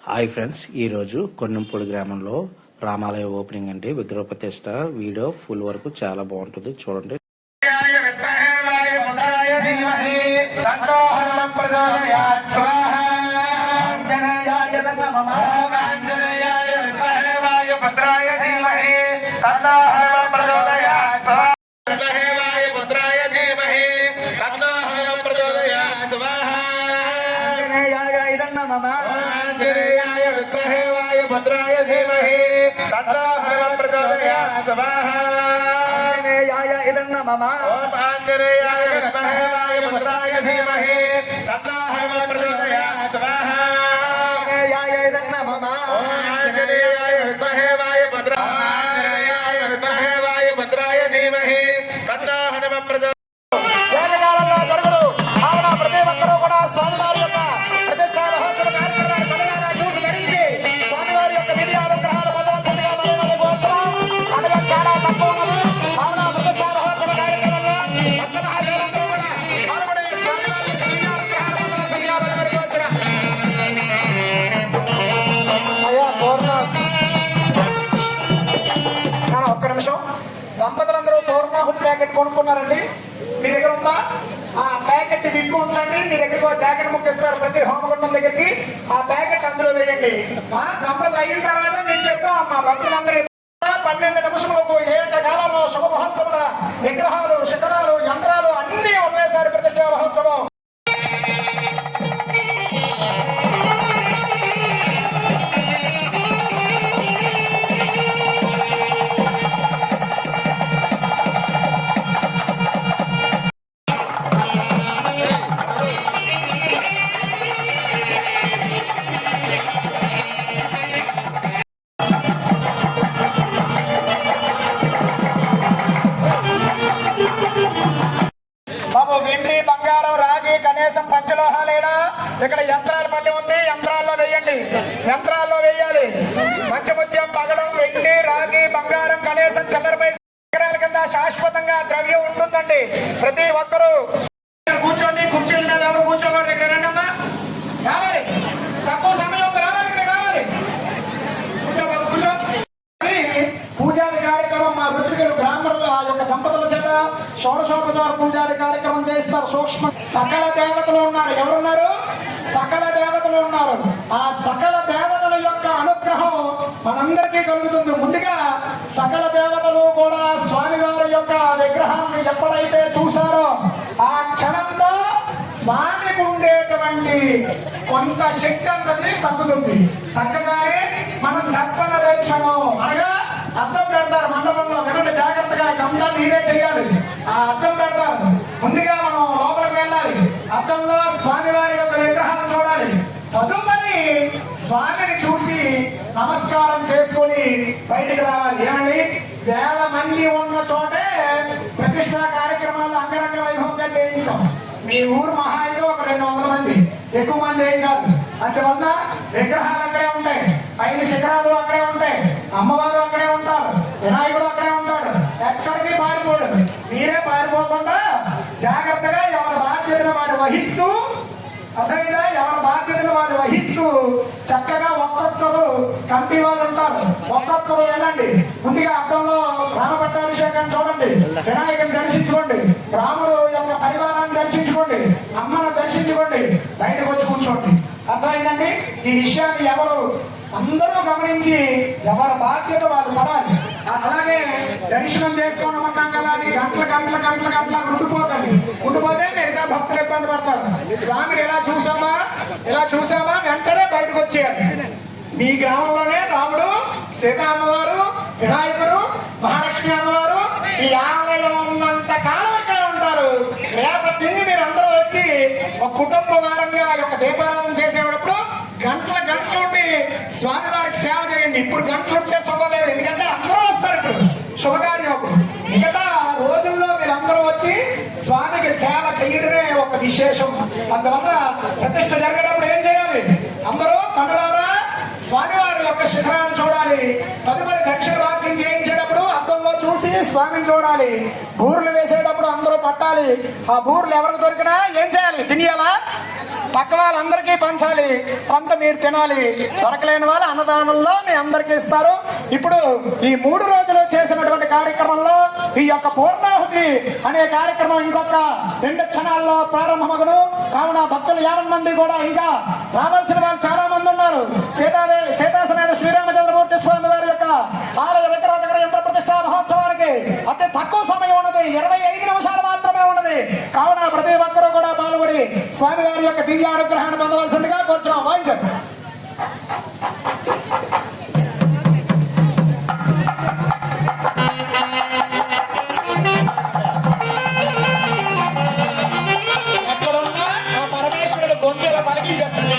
Hi friends, ఈరోజు కొన్నంపూడి గ్రామంలో రామాలయ ఓపెనింగ్ అండి. విగ్రహ ప్రతిష్ట వీడియో ఫుల్ వరకు చాలా బాగుంటుంది, చూడండి. భద్రాయ ధీమహి తన్నో హనుమః ప్రచోదయాత్ స్వాహా. ఆంజనేయాయ ఇదం నమః. ఓం ఆంజనేయాయ విద్మహే వాయ భద్రాయ ధీమహి తన్నో హనుమః ప్రచోదయాత్ స్వాహా. ఆంజనేయాయ ఇదం నమః. ఓం ఆంజనేయాయ విద్మహే వాయ భద్రాయ ధీమహి తన్నో హనుమః ప్రచోదయాత్. దంపతులందరూ పౌర్ణాహుతి ప్యాకెట్ కొనుక్కున్నారండి. మీ దగ్గర ఉందా? ఆ ప్యాకెట్ విప్పి ఉంచండి. మీ దగ్గరకు జాకెట్ ముక్కిస్తారు ప్రతి హోమగుండం దగ్గరికి. ఆ ప్యాకెట్ అందులో వేయండి. దంపతులు అయిన తర్వాత నేను చెప్పాం, మా భక్తులందరూ 12 నిమిషములకు ఏకకాలంలో శుభ మహోత్సవ విగ్రహాలు, శిఖరాలు, యంత్రాలు అన్ని ఒకేసారి ప్రతిష్ఠా మహోత్సవం. వెండి, బంగారం, రాగి, కనీసం పంచలోహాలేనా? ఇక్కడ యంత్రాలు పల్లి ఉంది, యంత్రాల్లో వేయండి. యంత్రాల్లో వేయాలి. పంచముత్యం, పగడం, వెండి, రాగి, బంగారం, కనీసం చిల్లరపై ఎకరాల కింద శాశ్వతంగా ద్రవ్యం ఉంటుందండి. ప్రతి ఒక్కరూ కూర్చోండి. కుర్చీల మీద ఎవరు కూర్చోవాలి? ఇక్కడ రండమ్మా, రావాలి. తక్కువ సమయం రావాలి, ఇక్కడ రావాలి. కూర్చో. పూజాది కార్యక్రమం మా వృత్తికలు బ్రాహ్మణులు ఆ యొక్క దంపతుల చేత షోడశోపచార పూజాది కార్యక్రమం చేస్తారు. సూక్ష్మ సకల దేవతలు ఉన్నారు. ఎవరున్నారు? సకల దేవతలు ఉన్నారు. ఆ సకల దేవతల యొక్క అనుగ్రహం మనందరికీ కలుగుతుంది. ముందుగా సకల దేవతలు కూడా స్వామివారి యొక్క విగ్రహాన్ని ఎప్పుడైతే చూశారో ఆ క్షణంలో స్వామికి ఉండేటువంటి కొంత శక్తి అన్నది తగ్గుతుంది. తగ్గగానే మనం దర్పణ దర్శనం అనగా అర్థం పెడతారు మండపంలో. వినండి జాగ్రత్తగా, గమనాన్ని మీరే చేయాలి. ఆ అర్థం పెడతారు. ముందుగా మనం లోపలికి వెళ్ళాలి. అర్థంలో స్వామివారి యొక్క విగ్రహాలు చూడాలి. తదుపరి స్వామిని చూసి నమస్కారం చేసుకొని బయటికి రావాలి. ఏమండి, వేల మంది ఉన్న చోటే ప్రతిష్టా కార్యక్రమాలు అంగరంగ వైభవంగా చేయించాం. మీ ఊరు మహా అయితే ఒక 200 మంది, ఎక్కువ మంది ఏం కాదు. అందువల్ల విగ్రహాలు అక్కడే ఉంటాయి, పైన శిఖరాలు అక్కడే ఉంటాయి, అమ్మవారు అక్కడే ఉంటారు, వినాయకుడు అక్కడే ఉంటాడు. ఎక్కడికి పారిపోడు. మీరే పారిపోకుండా జాగ్రత్తగా ఎవరి బాధ్యతను వాడు వహిస్తూ, అసలు ఎవరి బాధ్యతను వాడు వహిస్తూ చక్కగా ఒక్కొక్కరు కమిటీ వాళ్ళు ఉంటారు. ఒక్కొక్కరు వెళ్ళండి. ముందుగా అర్థంలో రామపట్టాభిషేకాన్ని చూడండి, వినాయకుని దర్శించుకోండి, రాముడు యొక్క పరివారాన్ని దర్శించుకోండి, అమ్మను దర్శించుకోండి, బయటకు వచ్చి కూర్చోండి. అర్థమైందండి? ఈ విషయాన్ని ఎవరు అందరూ గమనించి ఎవరి బాధ్యత వాళ్ళు పడాలి. అలాగే దర్శనం చేసుకోవడం కదా అని గంటల ఉండిపోతుంది. ఉండిపోతే మిగతా భక్తులు ఇబ్బంది పడతారు. స్వామిని ఇలా చూసామా వెంటనే బయటకు వచ్చేయాలి. మీ గ్రామంలోనే రాముడు, సీత అమ్మవారు, వినాయకుడు, మహాలక్ష్మి అమ్మవారు ఈ ఆలయం ఉన్నంత కాలం ఇక్కడ ఉంటారు. రేపటి నుంచి మీరు అందరూ వచ్చి ఒక కుటుంబ వారంగా యొక్క దీపారాధన చేసేటప్పుడు గంటల నుండి స్వామి వారికి సేవ చేయండి. ఇప్పుడు గంటలు ఉంటే శుభం లేదు, ఎందుకంటే అందరూ వస్తారు. ఇప్పుడు శుభకార్యం. మిగతా రోజుల్లో మీరు అందరూ వచ్చి స్వామికి సేవ చేయడమే ఒక విశేషం. అందువల్ల ప్రతిష్ఠ జరిగేటప్పుడు ఏం చేయాలి? అందరూ కనులారా స్వామివారి యొక్క శిఖరాన్ని చూడాలి. తదుపరి దక్షిణ వాక్యం చేయించేటప్పుడు అద్దంలో చూసి స్వామిని చూడాలి. బూర్లు వేసేటప్పుడు అందరూ పట్టాలి. ఆ బూర్లు ఎవరికి దొరికినా ఏం చేయాలి? తినేయాలా? పక్క వాళ్ళందరికీ పంచాలి, కొంత మీరు తినాలి. దొరకలేని వాళ్ళు అన్నదానంలో మీ అందరికీ ఇస్తారు. ఇప్పుడు ఈ 3 రోజులు చేసినటువంటి కార్యక్రమంలో ఈ యొక్క పూర్ణాహుతి అనే కార్యక్రమం ఇంకొక 2 క్షణాల్లో ప్రారంభమగును. కావున భక్తులు 50 మంది కూడా ఇంకా రావాల్సిన వాళ్ళు చాలా మంది ఉన్నారు. సీతాసమేత శ్రీరామచంద్రమూర్తి స్వామి వారి యొక్క ఆలయ విగ్రహ యంత్ర ప్రతిష్టా మహోత్సవానికి అతి తక్కువ సమయం ఉన్నది, 25 నిమిషాలు మాత్రమే ఉన్నది. కావున ప్రతి ఒక్కరూ కూడా పాల్గొని స్వామివారి యొక్క దివ్య అనుగ్రహాన్ని పొందవలసిందిగా కోరుచున్నాం. వాయించండి. పరమేశ్వరుడు గొంతుల పలికించేస్తుంది.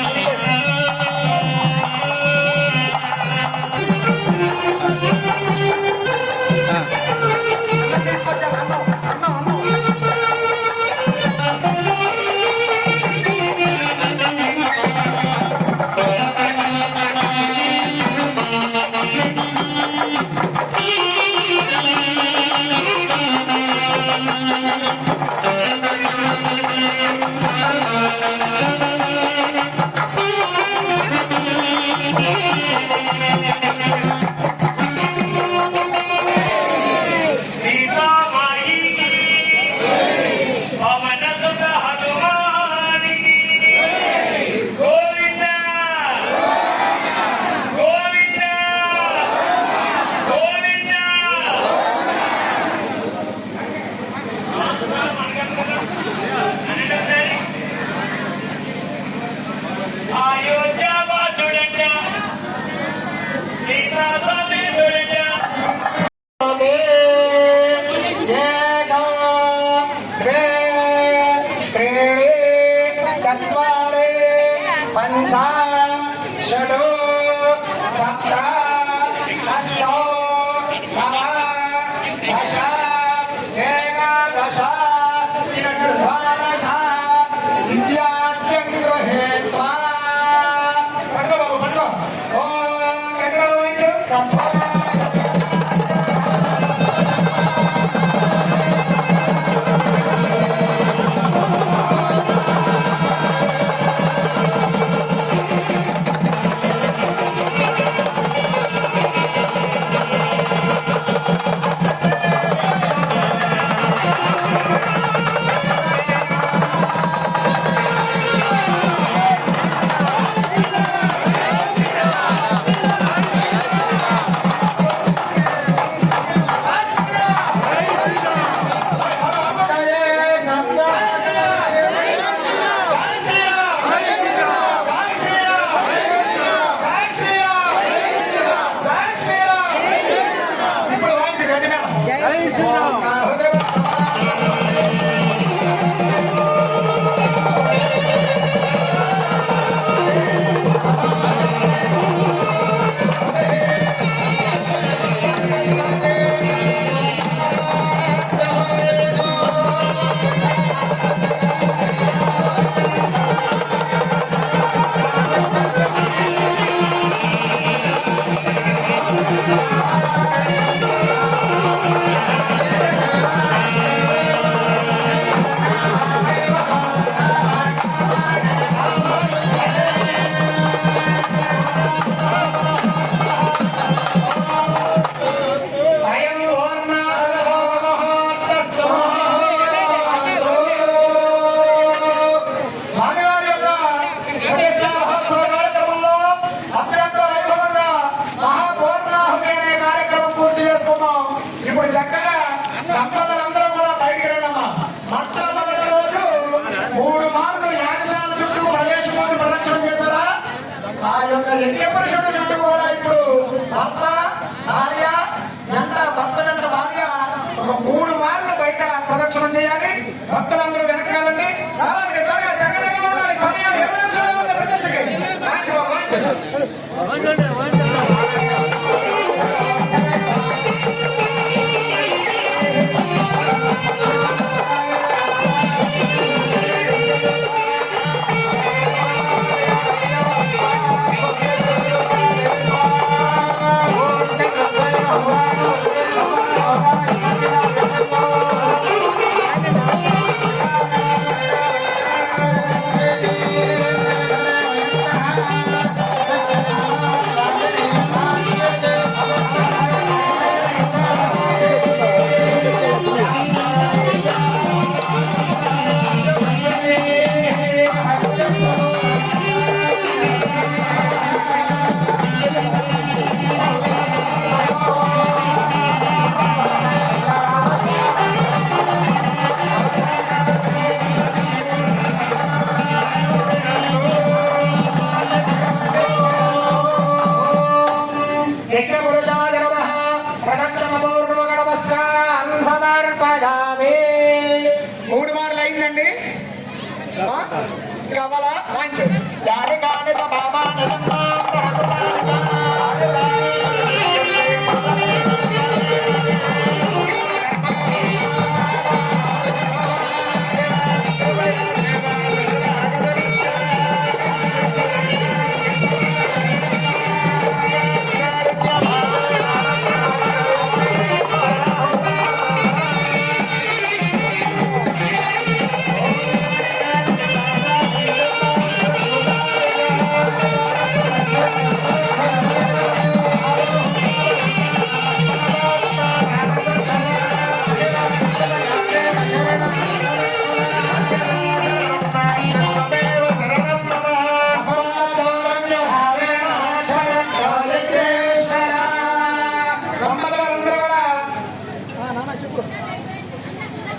ప్రదక్షిణం చేయాలి. భక్తులందరూ వెనకాలండి. సమయం 20 నిమిషాలు యాని కాని సమామాని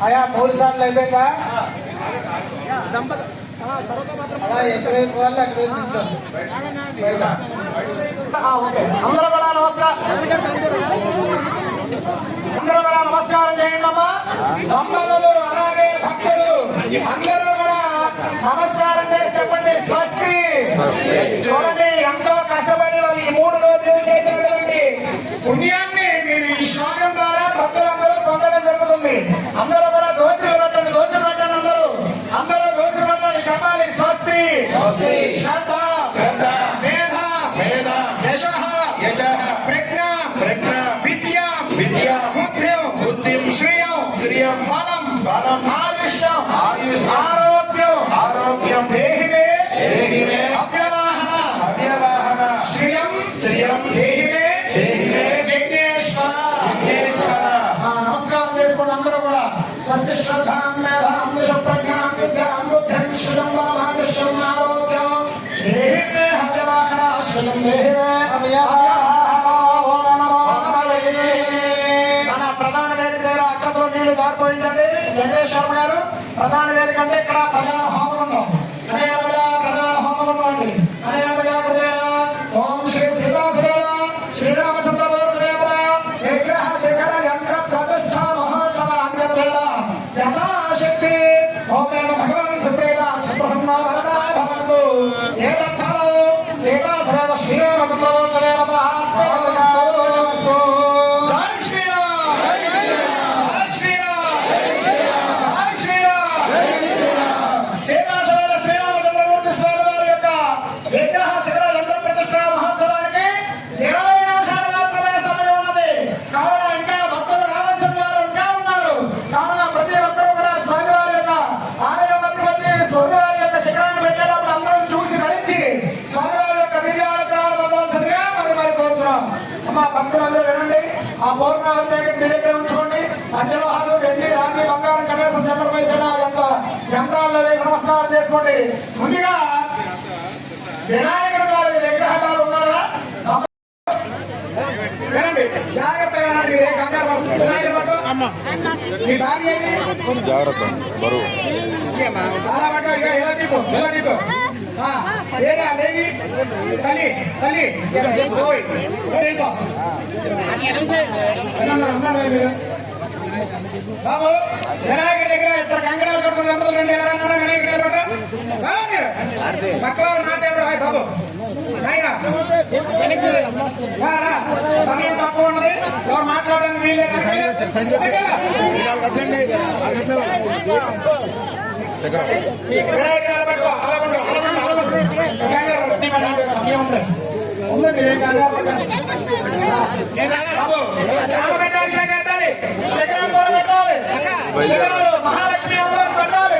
అయా 3 సార్లు అయిపోయిందా? అలా ఎటువైపు వాళ్ళు అటువైపు నిల్చోండి. అందరూ కూడా నమస్కారం, అందరూ కూడా నమస్కారం చేయండి అమ్మా. అమ్మలు అలాగే భక్తులు అందరూ కూడా నమస్కారం చేసి చెప్పండి స్వస్తి. చూడండి ఎంతో కష్టపడి వాళ్ళు ఈ 3 రోజులు చేసినటువంటి పుణ్యాన్ని మీరు ఈ శ్లోకం ద్వారా భక్తులందరూ పొందడం జరుగుతుంది. అందరూ కూడా దోషులు పెట్టండి, దోషులు పెట్టండి, అందరూ దోషులు పెట్టండి. చెప్పాలి స్వస్తి, శ్రద్ధ, మేధ, యశ, ప్రజ్ఞ, విద్య, బుద్ధిం, శ్రియం, బలం, ఆయుష్యం, ఆరోగ్యం, దేహి మే అవ్యవాహన, శ్రియం, దేహి మే విఘ్నేశ్వర. నమస్కారం చేసుకోండి అందరూ కూడా. స్వస్తి శ్రద్ధాం మేధాం దశ ప్రజ్ఞాం విద్యాం బుద్ధిం శ్రియం బలమాయుష్యం ఆరోగ్యం దేహి మే అవ్యవాహన, శ్రియం దేహి మే మన ప్రధాన వేదిక దగ్గర అక్షతలు నీళ్లు దారిపోయించండి. వెంకటేశ్వర శర్మ గారు ప్రధాన వేదిక అంటే ఇక్కడ ప్రధాన హోమగుండం, ప్రధాన హోమగుండం అండి. ఓం శ్రీ శ్రీరామదేవ శ్రీరామచంద్ర దేవత విగ్రహ శిఖర యంత్ర ప్రతిష్ఠా మహోత్సవ అంగేళ యథాశక్తి ఓం భగవాన్ సుప్రీత సుప్రసన్న వరదా భవంతు. ఏదర్థం సీతా సర్వ శ్రీరామచంద్ర దేవత భక్తులందరూ వినండి. ఆ పౌర్ణాలు ప్యాకెట్ మీ దగ్గర ఉంచుకోండి. మధ్యలోహాలు, వెండి, రాగి, బంగారం కనీసం సెంటర్ పైసల యంత్రాల్లో వేసి నమస్కారం చేసుకోండి. ముందుగా వినాయకుడు గారి విగ్రహాలు ఉన్నారా వినండి, జాగ్రత్తగా వినండి. కంగారు వినాయకుడు పట్టు, మీ భార్య జాగ్రత్త బరువు చాలా పట్టు. ఇలా దీపు, ఇలా దీపు. బాబు వినాయకుడి దగ్గర 2 కంకణాలు కట్టుకుని రండి. వినాయకుడి పక్కన నాటేవాడు బాబు సమయం తక్కువ ఉన్నది, ఎవరు మాట్లాడడానికి వీల్లేదు. వినాయకుడు పట్టుకో, అలా సమయం ఉంది. మహాలక్ష్మి పెట్టాలి.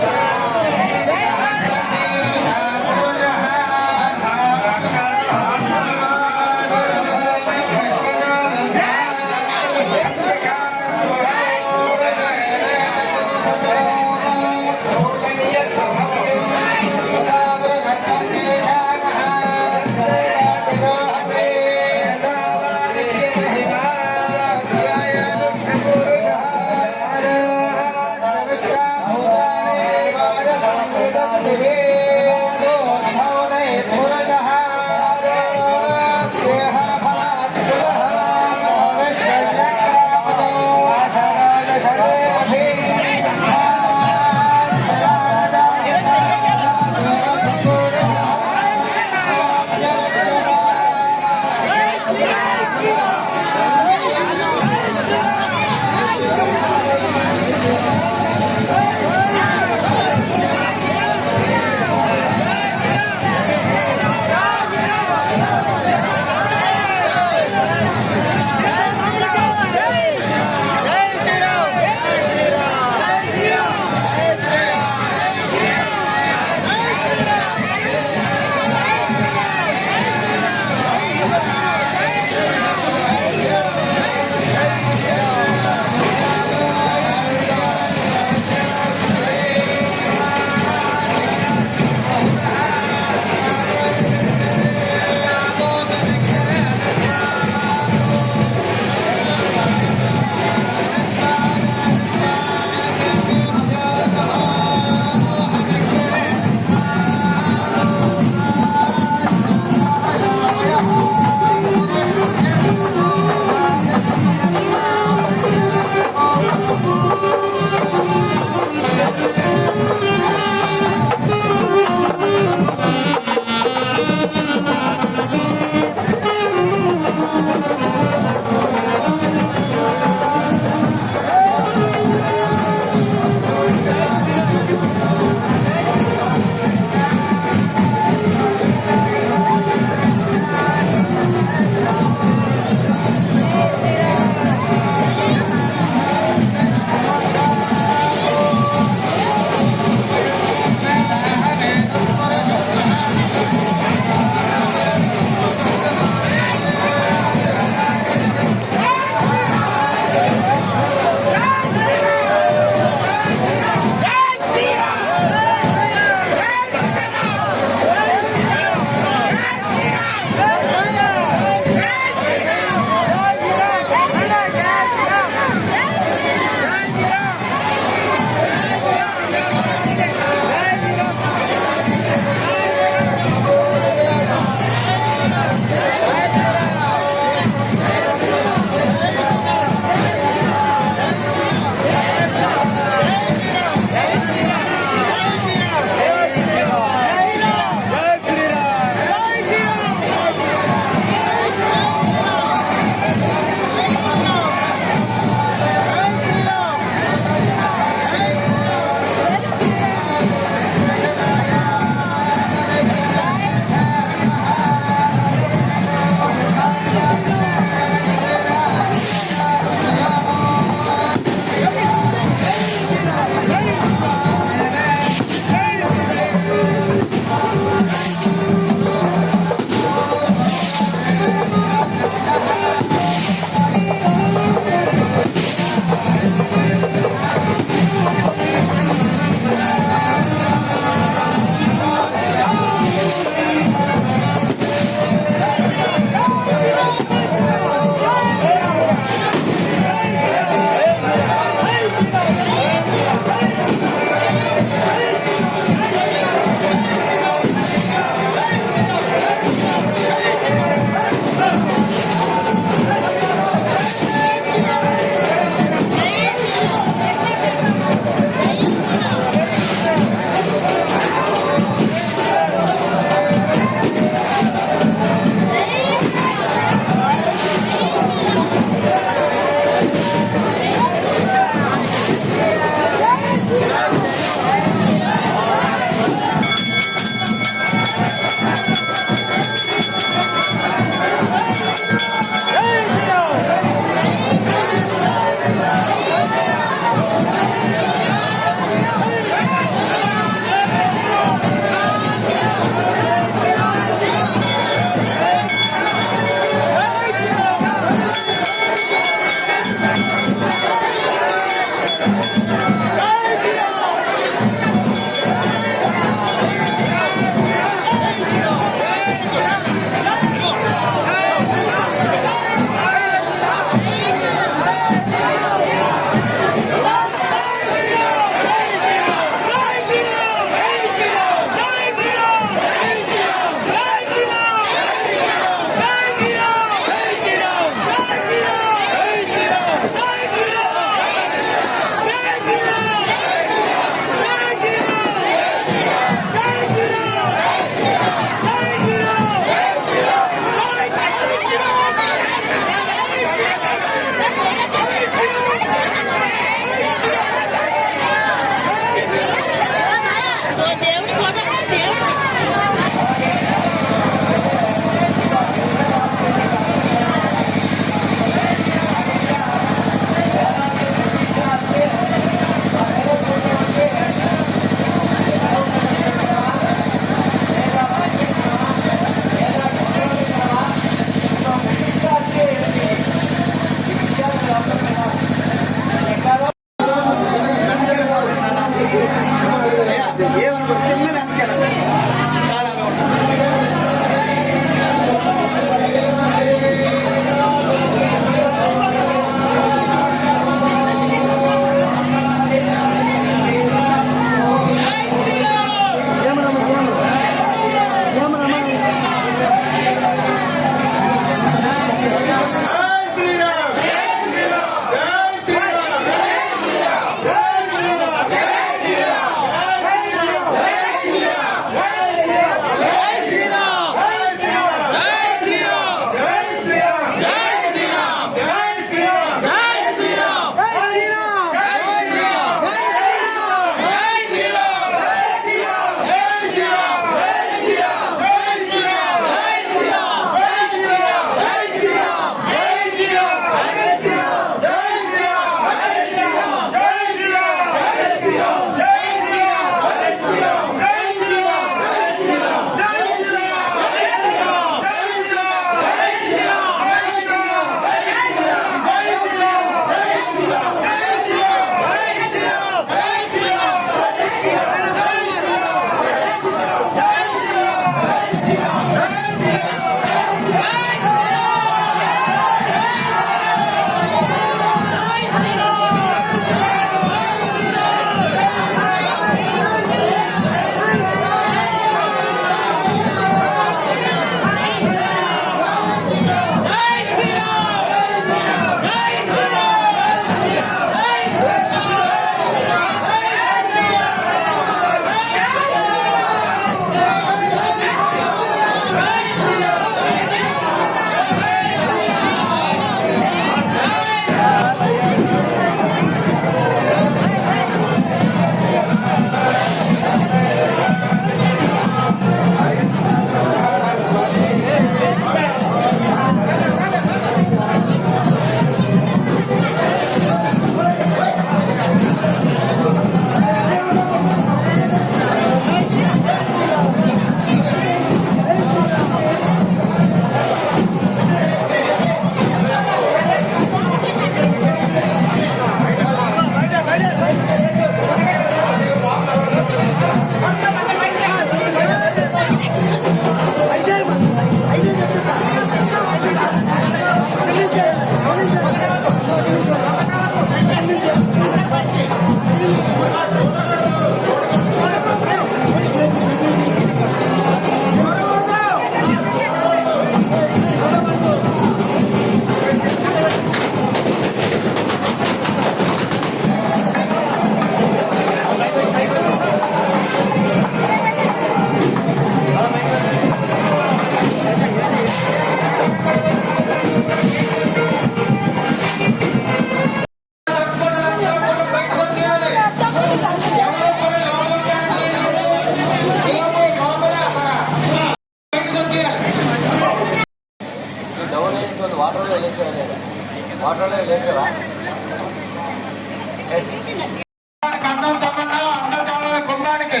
కన్నం తమ్మన్నా అన్నదానాల కుంభానికి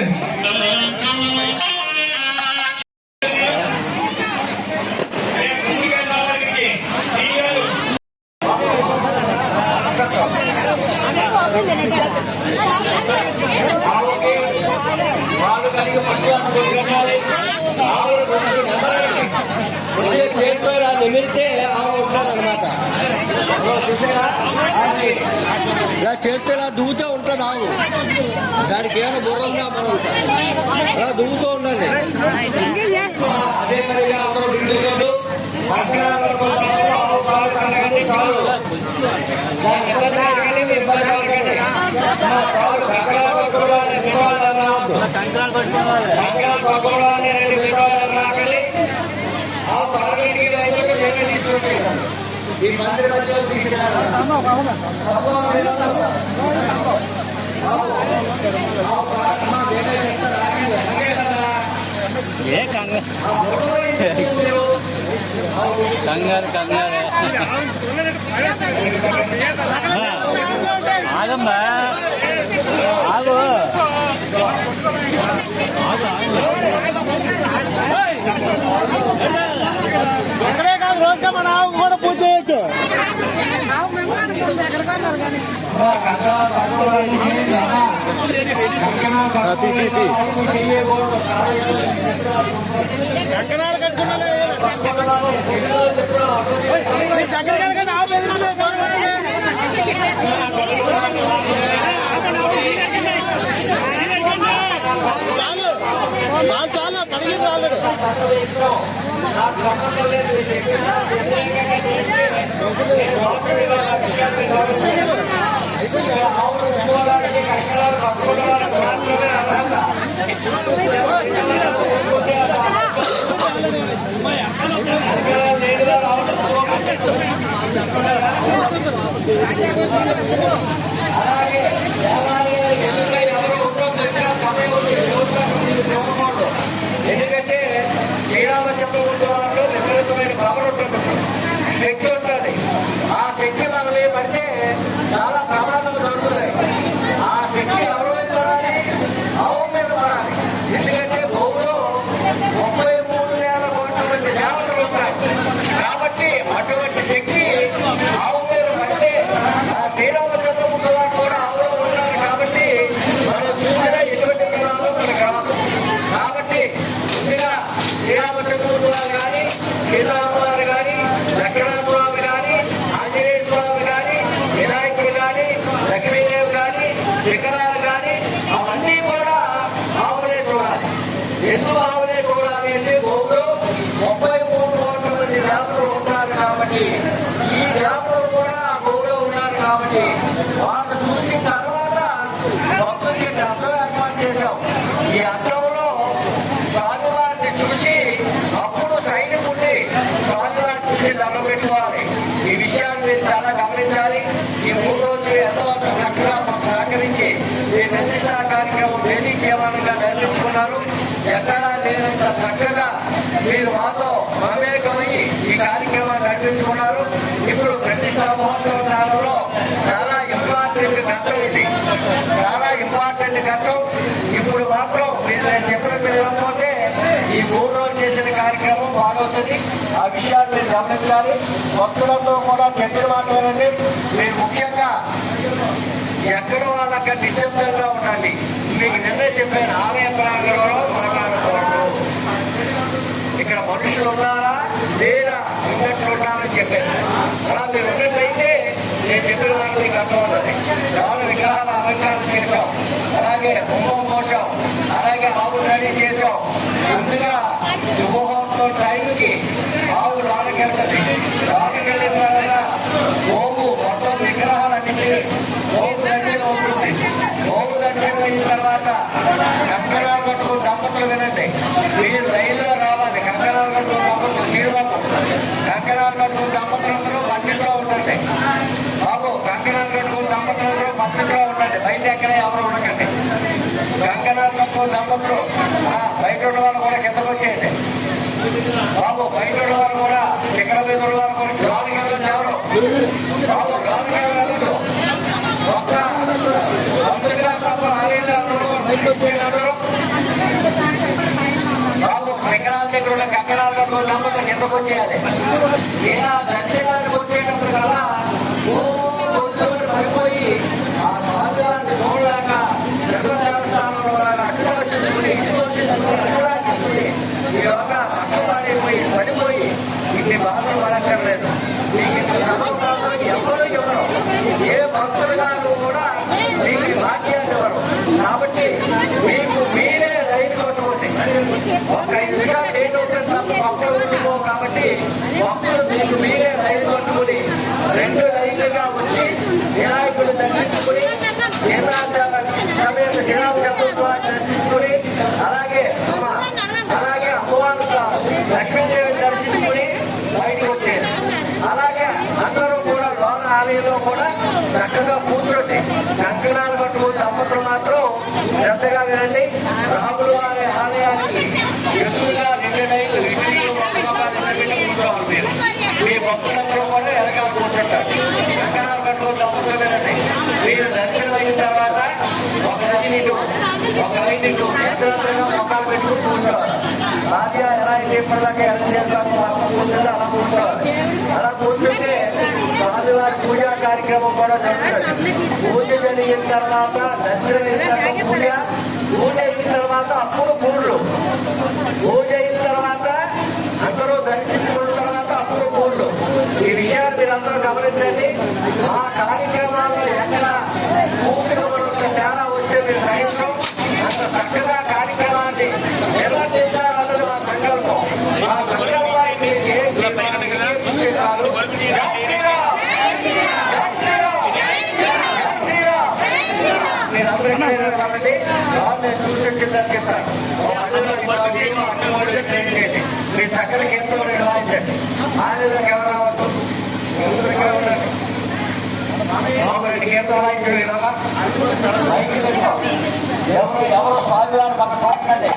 వాళ్ళు కలిగి చేతితో నిమిరితే ఆవు ఉంటుంది అనమాట. ఇలా చేస్తే ఇలా దువ్వుతూ ఉంటుంది ఆవు. దానికి ఏమైనా బుర్రంగా మనం అలా దువ్వుతూ ఉండండి. అదే పనిగా అందరూ బిందువులు ఈ మంత్రి మధ్యలో తీసుకెళ్ళారు. కంగారు కంగారు ఆగమ్మా ఆగు ఎక్కడే కాదు రోజుగా మన ఆవు కూడా పూజ చేయొచ్చు. కంకణాలు కట్టుకున్నా దగ్గర కనుక ఆవు చాలు చాలు చాలు కడిగి రాలేదు. ఎందుకంటే శ్రీరామ చక్రవర్తి వాళ్ళు విపరీతమైన పవర్ ఉంటుంది, శక్తి ఉంటుంది. ఆ శక్తి మనల్ని పడితే చాలా ప్రమాదం జరుగుతున్నాయి. ఆ శక్తి ఎవరి మీద పడాలి? ఆవు మీద పడాలి. ఎందుకంటే భూమిలో 33,000 కోట్ల మంది దేవతలు ఉంటాయి. కాబట్టి అటువంటి శక్తి ఆవు మీద పడితే ఆ శ్రీరామ చక్రవర్తి వాళ్ళు కూడా ఆవులో ఉంటారు. కాబట్టి మనం చూసినా ఎటువంటి ప్రమాదం మనకు రాదు. కాబట్టి ముందుగా శ్రీరామచంద్రుడు వారు కానీ, సీతారామవారు కానీ, లక్ష్మణస్వామి కానీ, ఆంజనేయ స్వామి కానీ, వినాయకుడు కానీ, లక్ష్మీదేవి కానీ, శిఖరాలు కానీ అవన్నీ కూడా ఆవులే చూడాలి. ఎందుకు ఆవులే చూడాలి అంటే భూమిలో 33 కోట్ల మంది దేవతలు ఉన్నారు కాబట్టి, ఈ దేవతలు కూడా ఆ భూమిలో ఉన్నారు కాబట్టి వాళ్ళు చూసిన తర్వాత భక్తులకి అర్థం ఏర్పాటు చేశాం. ఈ అర్థంలో స్వామివారిని చూసి అప్పుడు సైనికుడిని స్వామివారిని చూసి దండం పెట్టుకోవాలి. ఈ విషయాన్ని మీరు చాలా గమనించాలి. ఈ 3 రోజులు ఎంతవరకు చక్కగా మాకు సహకరించి ఈ ప్రతిష్టా కార్యక్రమం వేదికీయమానంగా నిర్వహించుకున్నారు. ఎక్కడా లేనంత చక్కగా మీరు మాతో మమేకమై ఈ కార్యక్రమాన్ని నడిపించుకున్నారు. ఇప్పుడు ప్రతిష్టా మహోత్సవ కాలంలో చాలా ఇంపార్టెంట్ ఘట్టం ఇది, చాలా ఇంపార్టెంట్ ఘట్టం. ఇప్పుడు మాత్రం నేను చెప్పిన పిల్లలపోతే ఈ 3 రోజులు చేసిన కార్యక్రమం బాగవుతుంది. ఆ విషయాన్ని మీరు గమనించాలి. భక్తులతో కూడా చెప్పిన మాట వినండి. మీరు ముఖ్యంగా ఎక్కడ వాళ్ళక నిశ్శబ్దంగా ఉండండి. మీకు నిన్నే చెప్పాను, ఆలయ ప్రాంగణంలో మాట్లాడకూడదు. ఇక్కడ మనుషులు ఉన్నారా లేదా ఉన్నట్లు ఉన్నారని చెప్పాను. అలా మీరు ఉన్నట్లయితే ఈ చిత్రవారికి కట్టం ఉన్నది. రాను విగ్రహాల అలంకారం చేశాం, అలాగే కుంభం పోసాం, అలాగే ఆవు రెడీ చేశాం. ముందుగా శుభముహూర్తం టైంకి ఆవు రానుకెళ్తుంది. రానుకెళ్ళిన తర్వాత గోవు మొత్తం విగ్రహాలన్నింటి గోవు దర్శనం అవుతుంది. గోవు దర్శనం అయిన తర్వాత కంకణాలు కట్టుకుని దంపతులు వినండి, మీరు రైల్లో రావాలి. కంకణాలు కట్టుకుని దంపతులు శ్రీబాబు కంకణాలు కట్టుకుని దంపతులందరూ పత్రికలో ఉండండి. బాబు కంకణాలు కట్టుకుని దంపతులందరూ పత్రికలో ఉండండి, బయట ఎక్కడ ఎవరు ఉండకండి. కంకణాలు కట్టుకుని దంపతులు బయట ఉన్న వాళ్ళు కూడా కిందకు వచ్చేయండి. బాబు బయట ఉన్న వాళ్ళు కూడా శిఖర మీద ఉన్న వాళ్ళు కూడా గాలికి వెళ్ళండి. ఎవరు బాబు గాలికి వెళ్ళదు. ఒక్క అందుగా తప్ప అందరూ బాబు శిఖరాల దగ్గర ఉన్న కంకణాలు కట్టుకుని దంపతులు కిందకు వచ్చేయాలి. ఇలా దర్శనానికి వచ్చేటప్పుడు కదా పడిపోయి ఆ స్వామివారిని చూడలేక దేవస్థానంలో అడ్డు వచ్చేసుకుని ఈ యోగా పక్కవాడిపోయి పడిపోయి ఇన్ని బాధలు పడక్కర్లేదు. మీకు ఇంత సమస్యలు ఎవరు ఇవ్వరు, ఏ భక్తులు గారు కూడా మీకు భాగ్యాన్ని ఇవ్వరు. కాబట్టి మీకు మీరే రైలు కొట్టుకోండి. ఒక 5 నిమిషాలు లేట్ ఉంటుంది భక్తులు ఉండిపో. కాబట్టి భక్తులు మీకు మీరే రైలు కొట్టుకుని 2 రైళ్లుగా వచ్చి వినాయకుడు దర్శించుకుని సమేత శ్రీరామ చతుర్థి దర్శించుకుని అలాగే అమ్మవారు లక్ష్మీదేవిని దర్శించుకుని బయటకు వచ్చేది. అలాగే అందరూ కూడా లోన ఆలయంలో కూడా చక్కగా కూర్చోండి. కంకణాలు పట్టుకుని దంపతులు మాత్రం శ్రద్ధగా వినండి. రాములు వారి ఆలయానికి ఎదురుగా 2 లైన్లు కూర్చోవాలి. మీ భక్తులందరూ కూడా ఎరగా కూర్చుంటారు. కంకణాలు పట్టుకుని దంపతులు వినండి. మీరు దర్శనం అయిన తర్వాత ఒక లైన్ మొక్కలు పెట్టుకుని కూర్చోవాలి. రాజ్య ఎలా అయితే ఇప్పటిదాకా ఎలా చేస్తామో కూర్చుంటే అలా కూర్చోవాలి. అలా కూర్చుంటే స్వామివారి పూజా కార్యక్రమం కూడా జరుగుతుంది. పూజ జరిగిన తర్వాత దర్శనం అయిన పూజ అయిన తర్వాత అప్పుడు పూర్లు, పూజ అయిన తర్వాత అందరూ దర్శించుకున్న తర్వాత అప్పుడు పూర్లు. ఈ విషయాన్ని మీరందరూ గమనించండి. ఆ కార్యక్రమాల్లో ఎక్కడ పూర్తిగా తేడా వస్తే మీరు సాయంత్రం అంత చక్కగా కార్యక్రమాన్ని ఎలా చేశారన్నది మా సంకల్పం. ఆ సంకల్పాన్ని మీరందరూ కాబట్టి నేను చూసి దర్శిస్తాను. మీ చక్కని కేంద్రం నిర్వహించండి. ఆ విధంగా ఎవరు రావద్దు, ఎవరు స్వామివారిని పక్కన పట్టండి.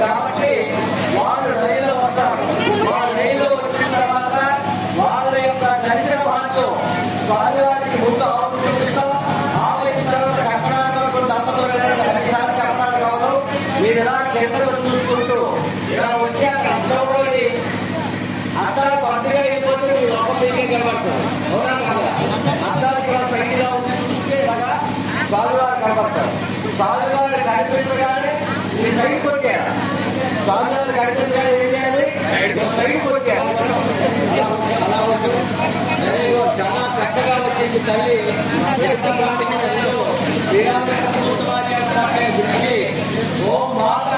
కాబట్టి వాళ్ళు రైలు వస్తారు. వాళ్ళు రైలు వచ్చిన తర్వాత వాళ్ళ యొక్క దర్శన భాగంతో స్వామివారికి ముందు ఆవులు చూపిస్తాం. ఆవు అయిన తర్వాత కర్ణాటకకు దంపతులు లక్షాలు చెప్పాలి కాదు. మీరు ఇలా కిందకు చూసుకుంటూ ఇలా వచ్చారు. అంతలోని అద్దాలు కొత్తగా అయిపోతే మీ లోపల మీకే కనబడతారు. అద్దాలు కూడా సైడ్ గా ఉంచి చూస్తే ఇలాగా స్వామివారు కనబడతారు. స్వామివారు కనిపించగానే ఈ సైడ్కి వచ్చారు. స్వామివారు కనిపించగానే ఏం చేయాలి? సైడ్కి వచ్చారు. అలా ఉంటుంది. చాలా చక్కగా వచ్చింది తల్లి. శ్రీరామకృష్ణ దృష్టి ఓ మాట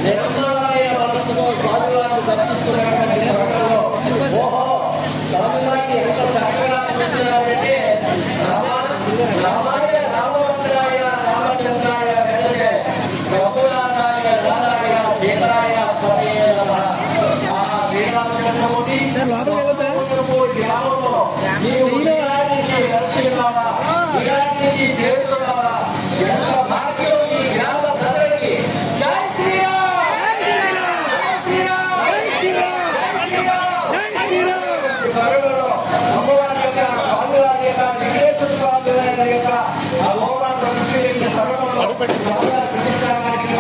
నిర్మలమైన మనస్సుతో స్వామివారిని దర్శిస్తున్నటువంటి తరుణంలో ఓహో స్వామివారిని ఎంత చక్కగా చూస్తున్నారంటే రామాయ రామభద్రాయ రామచంద్రాయ వెలసే రఘునాథాయ రాధాయ సీతాయ పదే నమః. ఆ శ్రీరామచంద్రమూర్తి గ్రామంలో నీవు ఇలాంటి దర్శిస్తున్నావా, ఇలాంటి చేరుతున్నావా, ఎంత భాగ్యం ఈ గ్రామ ప్రజలకి. జై శ్రీరామ్, జై శ్రీరామ్, జై శ్రీరామ్, జై శ్రీరామ్, జై శ్రీరామ్. కరుణలో అమ్మవారి యొక్క స్వామివారి యొక్క విఘ్నేశ్వర స్వామి వారి యొక్క ఆ హోమాన్ని ప్రతిష్ఠించిన తరుణంలో స్వామివారి ప్రతిష్టానానికి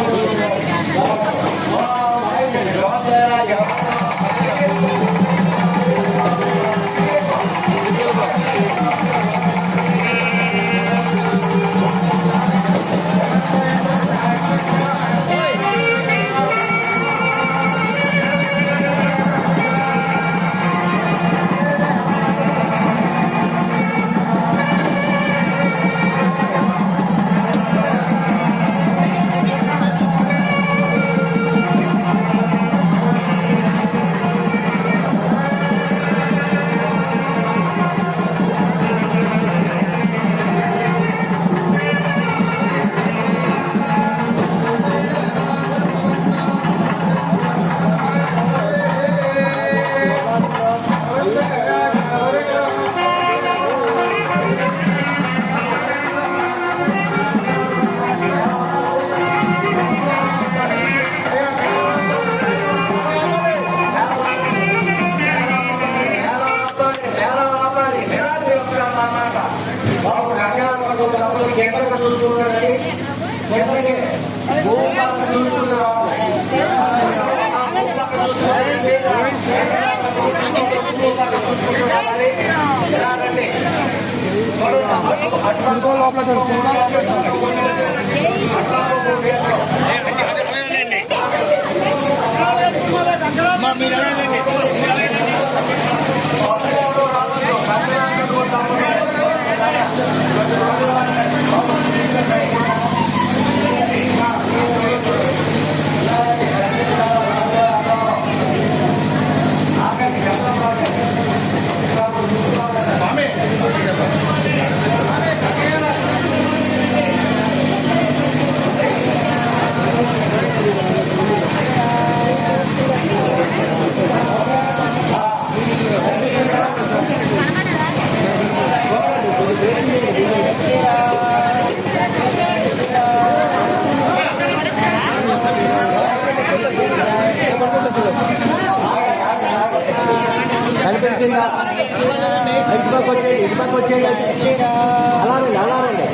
ఎక్కడికి చూసుకుంటారండి, ఎక్కడికి భూపక్ష చూసుకుంటారు. కనిపించిందా? ఇటుపక్క వచ్చేయండి, అలారండి అలారండి.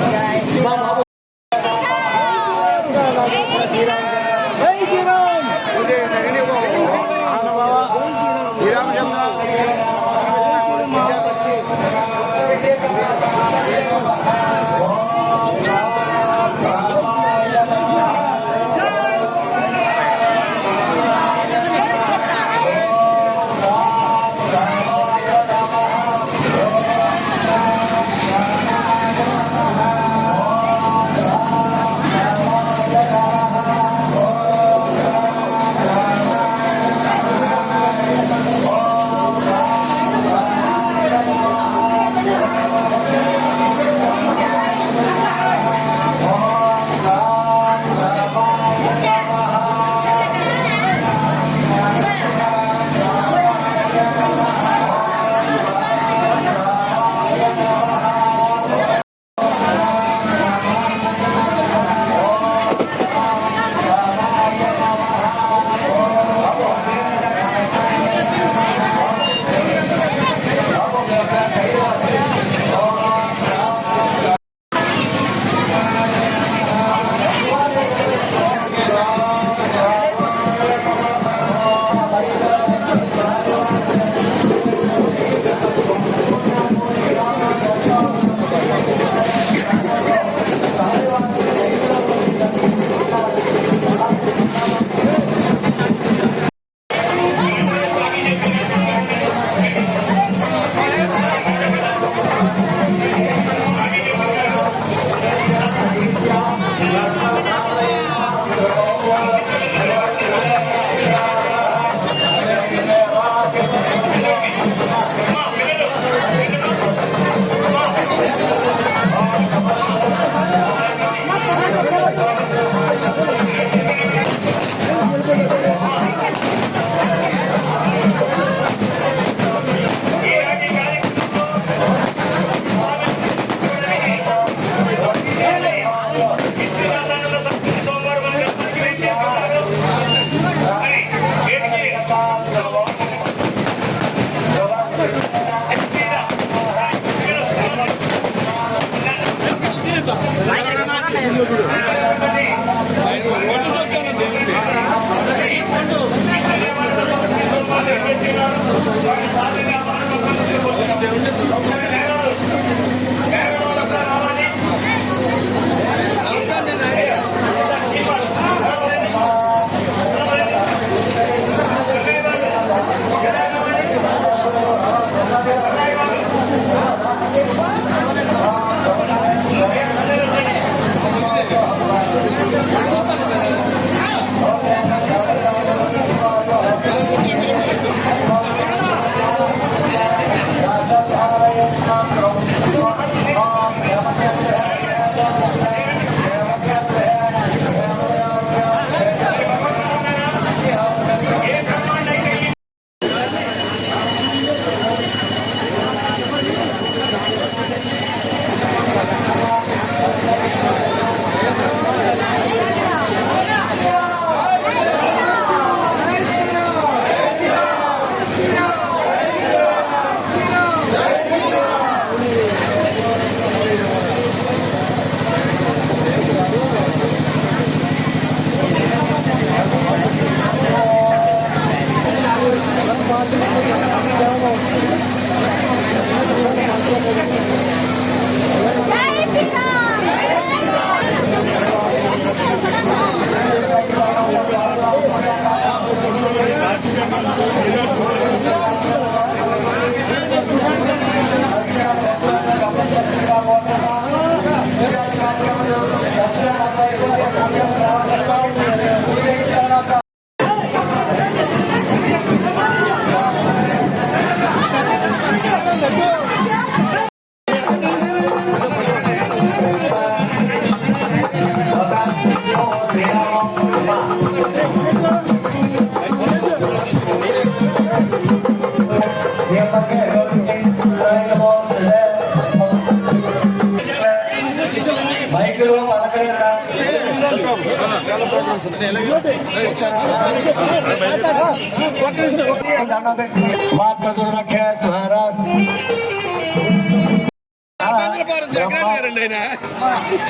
బైకులు పలకలేదా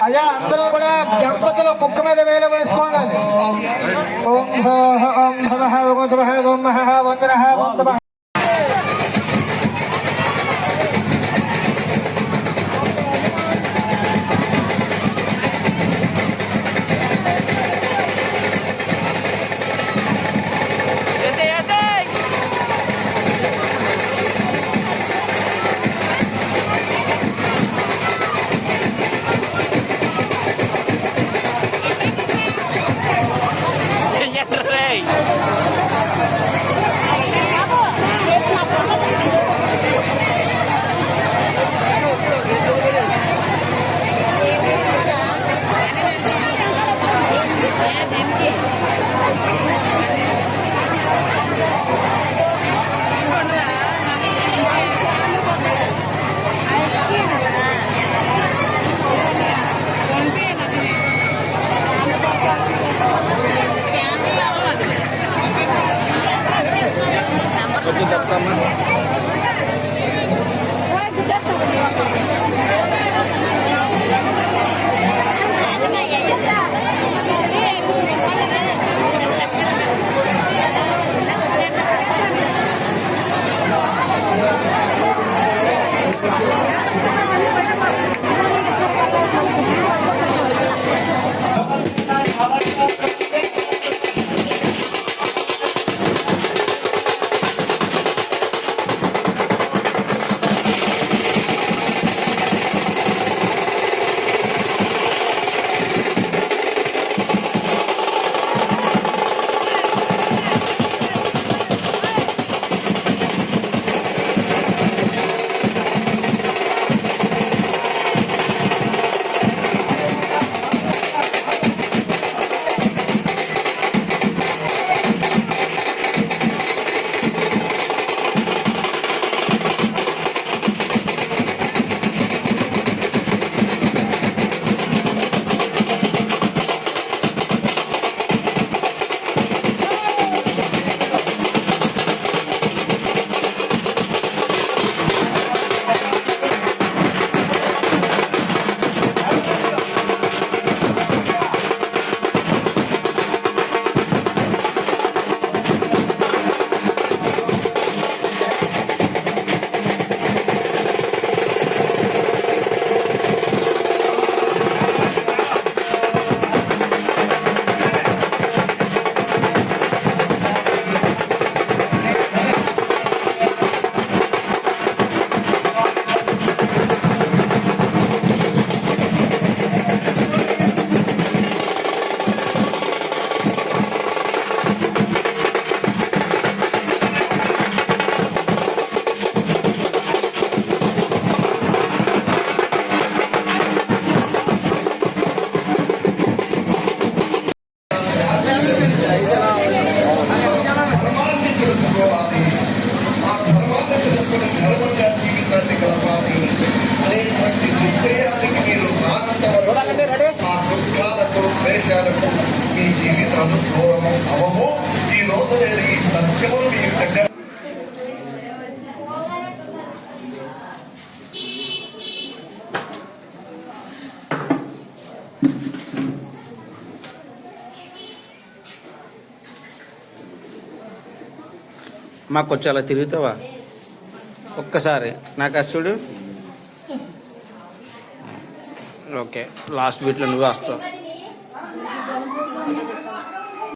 అయ్యా అందరూ కూడా దంపతులు ముక్కు మీద వేలు వేసుకోవాలి. ఓం ఓం భవ ఓం శుభ ఓం మహ వందన ఓం తమ మీ జీవితాలు దూరము అవము. ఈ రోజు నేను ఈ సత్యమును మీ దగ్గర మాకు వచ్చి అలా తిరుగుతావా ఒక్కసారి నాకు అది చూడు. ఓకే లాస్ట్ బీట్లో నువ్వు వస్తావు.